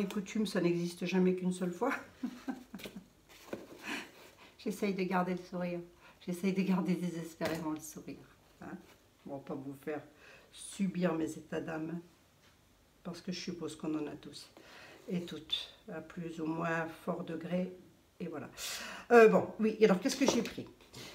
et coutume, ça n'existe jamais qu'une seule fois. J'essaye de garder le sourire. J'essaye de garder désespérément le sourire. Hein. Bon, pas vous faire subir mes états d'âme, parce que je suppose qu'on en a tous et toutes, à plus ou moins fort degré. Et voilà. Bon, oui, alors qu'est-ce que j'ai pris?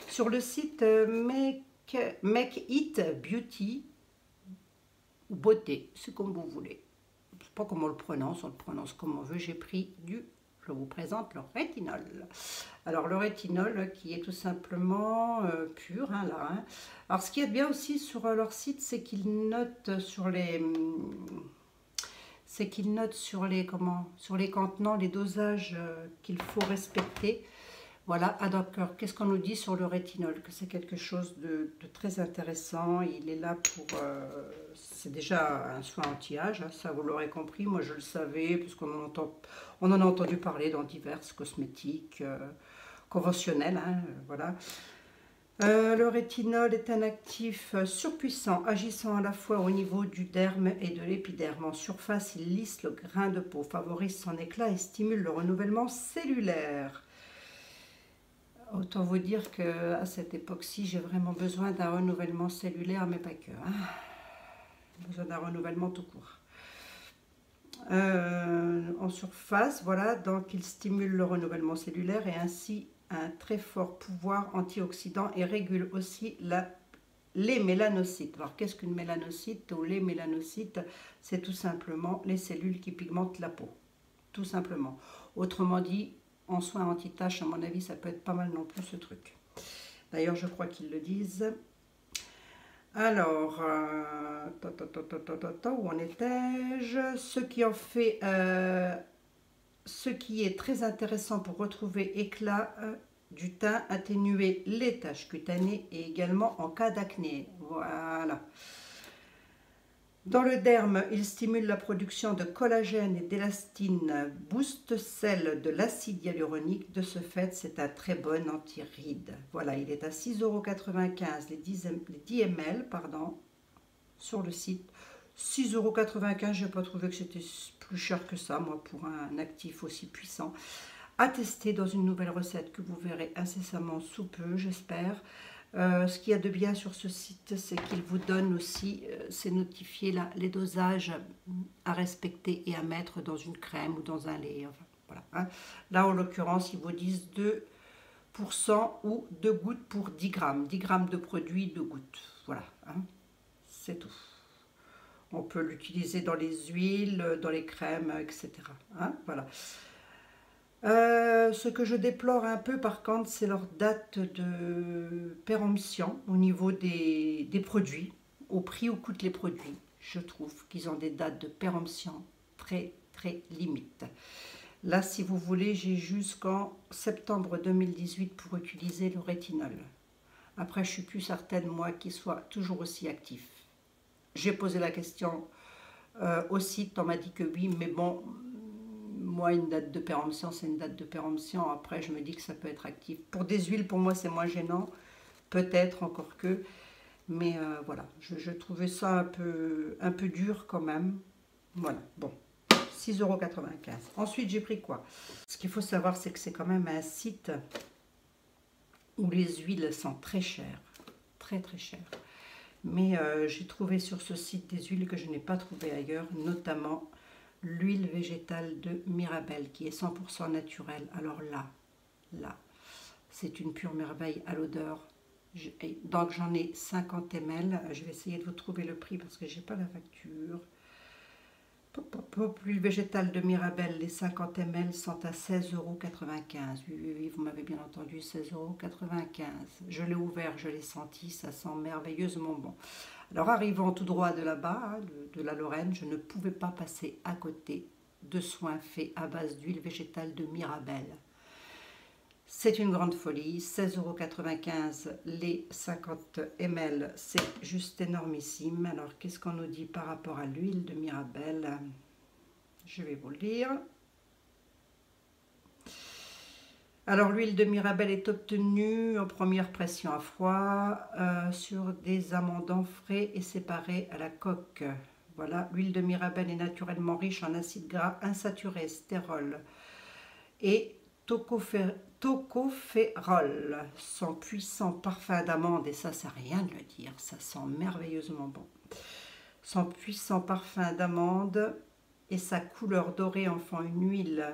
Sur le site Make It Beauty, ou Beauté, c'est comme vous voulez. Je ne sais pas comment on le prononce comme on veut. J'ai pris je vous présente le rétinol. Alors le rétinol qui est tout simplement pur, hein, là. Hein. Alors ce qui est bien aussi sur leur site, c'est qu'ils notent sur les... sur les contenants, les dosages qu'il faut respecter. Voilà, ah d'accord, qu'est-ce qu'on nous dit sur le rétinol? Que c'est quelque chose de très intéressant. Il est là pour... c'est déjà un soin anti-âge, hein, ça vous l'aurez compris. Moi je le savais, puisqu'on on en a entendu parler dans divers cosmétiques conventionnels. Hein, voilà. Le rétinol est un actif surpuissant, agissant à la fois au niveau du derme et de l'épiderme. En surface, il lisse le grain de peau, favorise son éclat et stimule le renouvellement cellulaire. Autant vous dire qu'à cette époque-ci, j'ai vraiment besoin d'un renouvellement cellulaire, mais pas que. Hein. Besoin d'un renouvellement tout court. En surface, voilà, donc il stimule le renouvellement cellulaire et ainsi un très fort pouvoir antioxydant et régule aussi les mélanocytes. Alors qu'est-ce qu'une mélanocyte ou les mélanocytes? C'est tout simplement les cellules qui pigmentent la peau, tout simplement. Autrement dit, en soins anti-taches, à mon avis, ça peut être pas mal non plus ce truc. D'ailleurs, je crois qu'ils le disent. Alors, où en étais-je? Ce qui est très intéressant pour retrouver éclat du teint, atténuer les taches cutanées et également en cas d'acné. Voilà. Dans le derme, il stimule la production de collagène et d'élastine, booste celle de l'acide hyaluronique. De ce fait, c'est un très bon anti-rides. Voilà, il est à 6,95 € les 10 ml pardon, sur le site. 6,95 €, je n'ai pas trouvé que c'était plus cher que ça, moi, pour un actif aussi puissant. À tester dans une nouvelle recette que vous verrez incessamment sous peu, j'espère. Ce qu'il y a de bien sur ce site, c'est qu'il vous donne aussi, c'est notifié là, les dosages à respecter et à mettre dans une crème ou dans un lait. Enfin, voilà, hein. Là, en l'occurrence, ils vous disent 2% ou 2 gouttes pour 10 grammes. 10 grammes de produit, 2 gouttes. Voilà, hein. C'est tout. On peut l'utiliser dans les huiles, dans les crèmes, etc. Hein, voilà. Ce que je déplore un peu par contre, c'est leur date de péremption au niveau des produits, au prix où coûtent les produits. Je trouve qu'ils ont des dates de péremption très très limites. Là, si vous voulez, j'ai jusqu'en septembre 2018 pour utiliser le rétinol. Après, je suis plus certaine, moi, qu'il soit toujours aussi actif. J'ai posé la question au site, on m'a dit que oui, mais bon... Moi, une date de péremption, c'est une date de péremption. Après, je me dis que ça peut être actif. Pour des huiles, pour moi, c'est moins gênant. Peut-être encore que. Mais voilà, je trouvais ça un peu dur quand même. Voilà, bon. 6,95 €. Ensuite, j'ai pris quoi? Ce qu'il faut savoir, c'est que c'est quand même un site où les huiles sont très chères. Très, très chères. Mais j'ai trouvé sur ce site des huiles que je n'ai pas trouvées ailleurs, notamment... l'huile végétale de Mirabelle qui est 100% naturelle. Alors là, c'est une pure merveille à l'odeur. Donc j'en ai 50 ml. Je vais essayer de vous trouver le prix parce que j'ai pas la facture. L'huile végétale de Mirabelle, les 50 ml sont à 16,95 €. Oui, vous m'avez bien entendu, 16,95 €. Je l'ai ouvert, je l'ai senti, ça sent merveilleusement bon. Alors, arrivant tout droit de là-bas, hein, de la Lorraine, je ne pouvais pas passer à côté de soins faits à base d'huile végétale de Mirabelle. C'est une grande folie, 16,95 € les 50 ml, c'est juste énormissime. Alors, qu'est-ce qu'on nous dit par rapport à l'huile de Mirabelle? Je vais vous le dire. Alors, l'huile de Mirabelle est obtenue en première pression à froid sur des amendants frais et séparés à la coque. Voilà, l'huile de Mirabelle est naturellement riche en acides gras insaturés, stérol et tocopherol. Son puissant parfum d'amande, et ça, c'est rien de le dire, ça sent merveilleusement bon. Son puissant parfum d'amande et sa couleur dorée en font une huile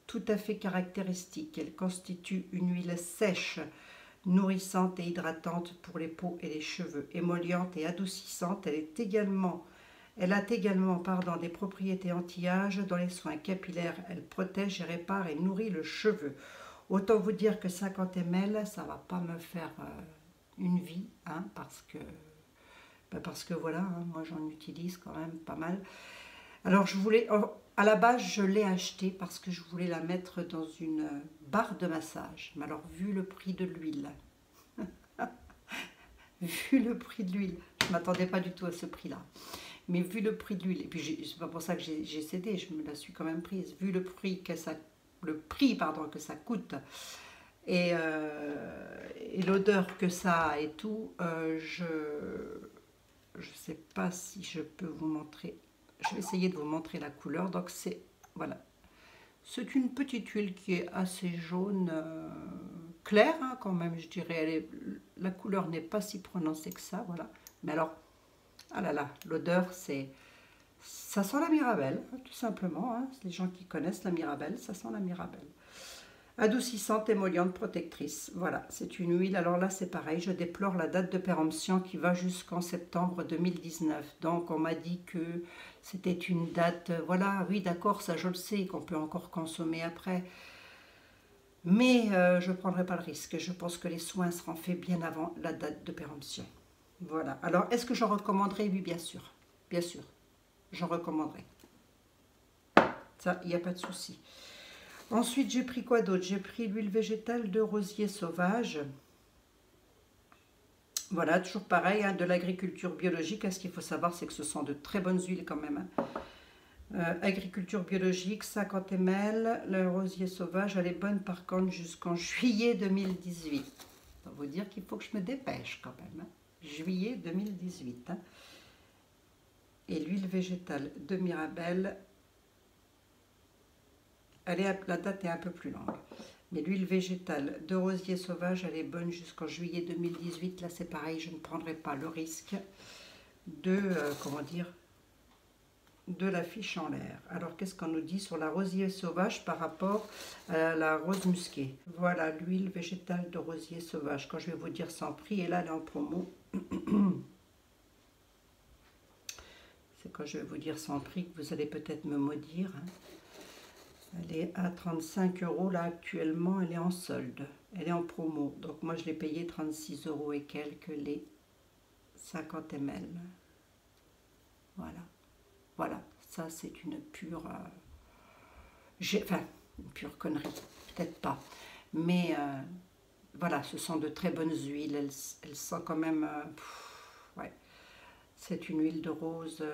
tout à fait caractéristique. Elle constitue une huile sèche, nourrissante et hydratante pour les peaux et les cheveux, émolliente et adoucissante. Elle a également des propriétés anti-âge dans les soins capillaires. Elle protège et répare et nourrit le cheveu. Autant vous dire que 50 ml, ça va pas me faire une vie, hein, parce que voilà, hein, moi j'en utilise quand même pas mal. Alors à la base je l'ai acheté parce que je voulais la mettre dans une barre de massage. Mais alors vu le prix de l'huile, vu le prix de l'huile, je ne m'attendais pas du tout à ce prix-là. Mais vu le prix de l'huile, et puis c'est pas pour ça que j'ai cédé, je me la suis quand même prise. Vu le prix que ça coûte et l'odeur que ça a et tout, je sais pas si je peux vous montrer. Je vais essayer de vous montrer la couleur. Donc voilà, c'est une petite huile qui est assez jaune, claire, hein, quand même, je dirais. La couleur n'est pas si prononcée que ça, voilà. Mais alors, ah là là, l'odeur, ça sent la Mirabelle, tout simplement. Hein. Les gens qui connaissent la Mirabelle, ça sent la Mirabelle. Adoucissante, émolliente, protectrice. Voilà, c'est une huile. Alors là, c'est pareil, je déplore la date de péremption qui va jusqu'en septembre 2019. Donc, on m'a dit que c'était une date, voilà, oui, d'accord, ça je le sais, qu'on peut encore consommer après. Mais je ne prendrai pas le risque. Je pense que les soins seront faits bien avant la date de péremption. Voilà. Alors, est-ce que j'en recommanderais? Oui, bien sûr. Bien sûr, j'en recommanderais. Ça, il n'y a pas de souci. Ensuite, j'ai pris quoi d'autre? J'ai pris l'huile végétale de rosier sauvage. Voilà, toujours pareil, hein, de l'agriculture biologique. Ce qu'il faut savoir, c'est que ce sont de très bonnes huiles quand même. Hein. Agriculture biologique, 50 ml. Le rosier sauvage, elle est bonne par contre jusqu'en juillet 2018. Ça veut dire qu'il faut que je me dépêche quand même. Hein. Juillet 2018. Hein. Et l'huile végétale de Mirabelle, la date est un peu plus longue. Mais l'huile végétale de rosier sauvage, elle est bonne jusqu'en juillet 2018. Là, c'est pareil, je ne prendrai pas le risque de, de la fiche en l'air. Alors, qu'est-ce qu'on nous dit sur la rosier sauvage par rapport à la rose musquée? Voilà, l'huile végétale de rosier sauvage. Quand je vais vous dire son prix, et là, elle est en promo. C'est quand je vais vous dire son prix que vous allez peut-être me maudire. Hein. Elle est à 35 € là actuellement, elle est en solde. Elle est en promo. Donc moi je l'ai payé 36 € et quelques les 50 ml. Voilà. Voilà. Ça c'est une pure... une pure connerie. Peut-être pas. Mais voilà, ce sont de très bonnes huiles. Elles sont quand même... ouais. C'est une huile de rose,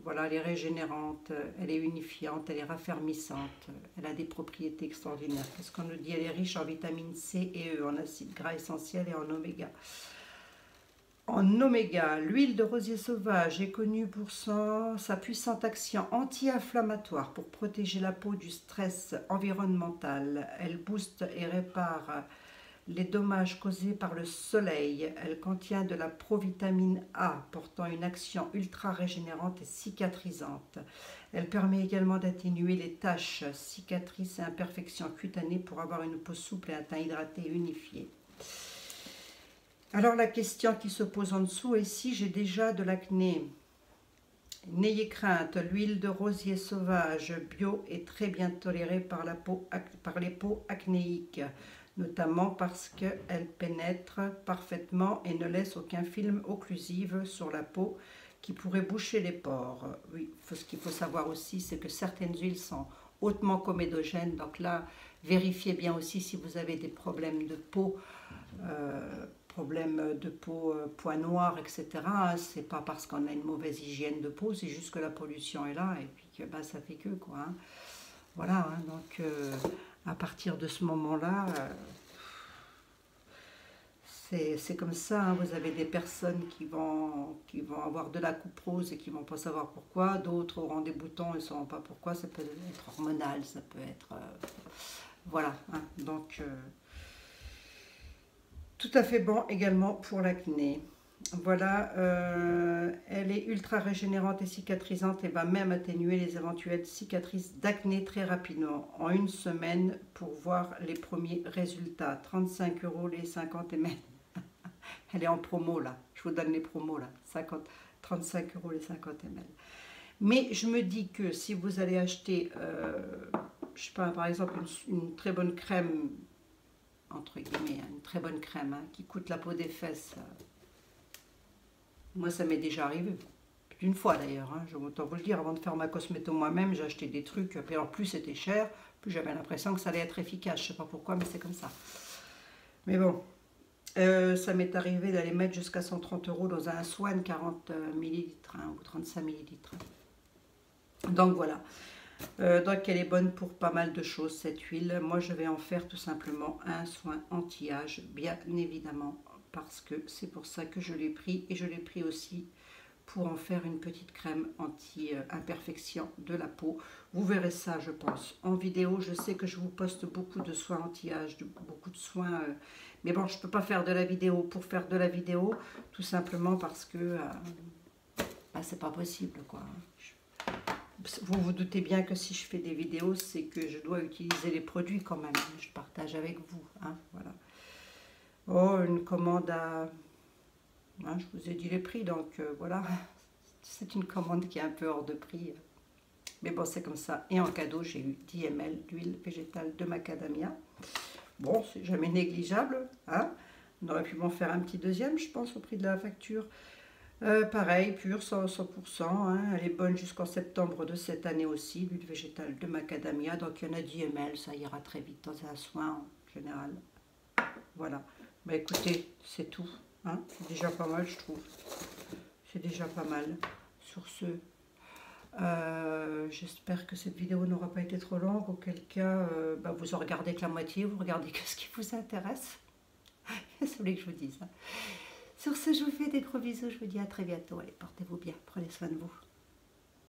voilà, elle est régénérante, elle est unifiante, elle est raffermissante, elle a des propriétés extraordinaires. Qu'est-ce qu'on nous dit? Elle est riche en vitamine C et E, en acides gras essentiels et en oméga. En oméga, l'huile de rosier sauvage est connue pour sa puissante action anti-inflammatoire pour protéger la peau du stress environnemental. Elle booste et répare les dommages causés par le soleil. Elle contient de la provitamine A, portant une action ultra régénérante et cicatrisante. Elle permet également d'atténuer les taches, cicatrices et imperfections cutanées pour avoir une peau souple et un teint hydraté et unifié. Alors la question qui se pose en dessous est si j'ai déjà de l'acné. N'ayez crainte, l'huile de rosier sauvage bio est très bien tolérée par les peaux acnéiques, notamment parce qu'elle pénètre parfaitement et ne laisse aucun film occlusif sur la peau qui pourrait boucher les pores. Oui, ce qu'il faut savoir aussi, c'est que certaines huiles sont hautement comédogènes, donc là, vérifiez bien aussi si vous avez des problèmes de peau, poids noir, etc. C'est pas parce qu'on a une mauvaise hygiène de peau, c'est juste que la pollution est là et puis que ça fait que quoi. Hein. Voilà, hein, donc à partir de ce moment-là, C'est comme ça, hein. Vous avez des personnes qui vont avoir de la coupe rose et qui vont pas savoir pourquoi. D'autres auront des boutons et ne sauront pas pourquoi. Ça peut être hormonal, ça peut être... voilà, hein. Donc, tout à fait bon également pour l'acné. Voilà, elle est ultra régénérante et cicatrisante et va même atténuer les éventuelles cicatrices d'acné très rapidement, en une semaine, pour voir les premiers résultats. 35 € les 50 ml. Elle est en promo là, je vous donne les promos là, 35 € les 50 ml. Mais je me dis que si vous allez acheter, je sais pas, par exemple une très bonne crème, entre guillemets, une très bonne crème, hein, qui coûte la peau des fesses, moi ça m'est déjà arrivé, plus d'une fois d'ailleurs, hein, je vais autant vous le dire, avant de faire ma cosméto moi-même, j'ai acheté des trucs, et alors plus c'était cher, plus j'avais l'impression que ça allait être efficace, je sais pas pourquoi, mais c'est comme ça. Mais bon, ça m'est arrivé d'aller mettre jusqu'à 130 € dans un Swan 40 ml, hein, ou 35 ml. Donc voilà. Donc elle est bonne pour pas mal de choses, cette huile. Moi je vais en faire tout simplement un soin anti-âge, bien évidemment, parce que c'est pour ça que je l'ai pris. Et je l'ai pris aussi pour en faire une petite crème anti-imperfection de la peau. Vous verrez ça, je pense, en vidéo. Je sais que je vous poste beaucoup de soins anti-âge, beaucoup de soins... mais bon, je ne peux pas faire de la vidéo pour faire de la vidéo, tout simplement parce que bah, c'est pas possible, quoi. Vous vous doutez bien que si je fais des vidéos, c'est que je dois utiliser les produits quand même. Je partage avec vous, hein, voilà. Oh, une commande à... Hein, je vous ai dit les prix, donc voilà. C'est une commande qui est un peu hors de prix. Mais bon, c'est comme ça. Et en cadeau, j'ai eu 10 ml d'huile végétale de macadamia. Bon, c'est jamais négligeable, hein. On aurait pu m'en faire un petit deuxième, je pense, au prix de la facture. Pareil, pure, 100%, hein. Elle est bonne jusqu'en septembre de cette année aussi, l'huile végétale de macadamia. Donc, il y en a 10 ml, ça ira très vite dans un soin en général. Voilà. Bah écoutez, c'est tout, hein. C'est déjà pas mal, je trouve. C'est déjà pas mal. Sur ce... j'espère que cette vidéo n'aura pas été trop longue, auquel cas bah vous en regardez que la moitié, vous regardez que ce qui vous intéresse. C'est vrai que je vous dise. Sur ce, je vous fais des gros bisous, je vous dis à très bientôt. Allez, portez-vous bien, prenez soin de vous.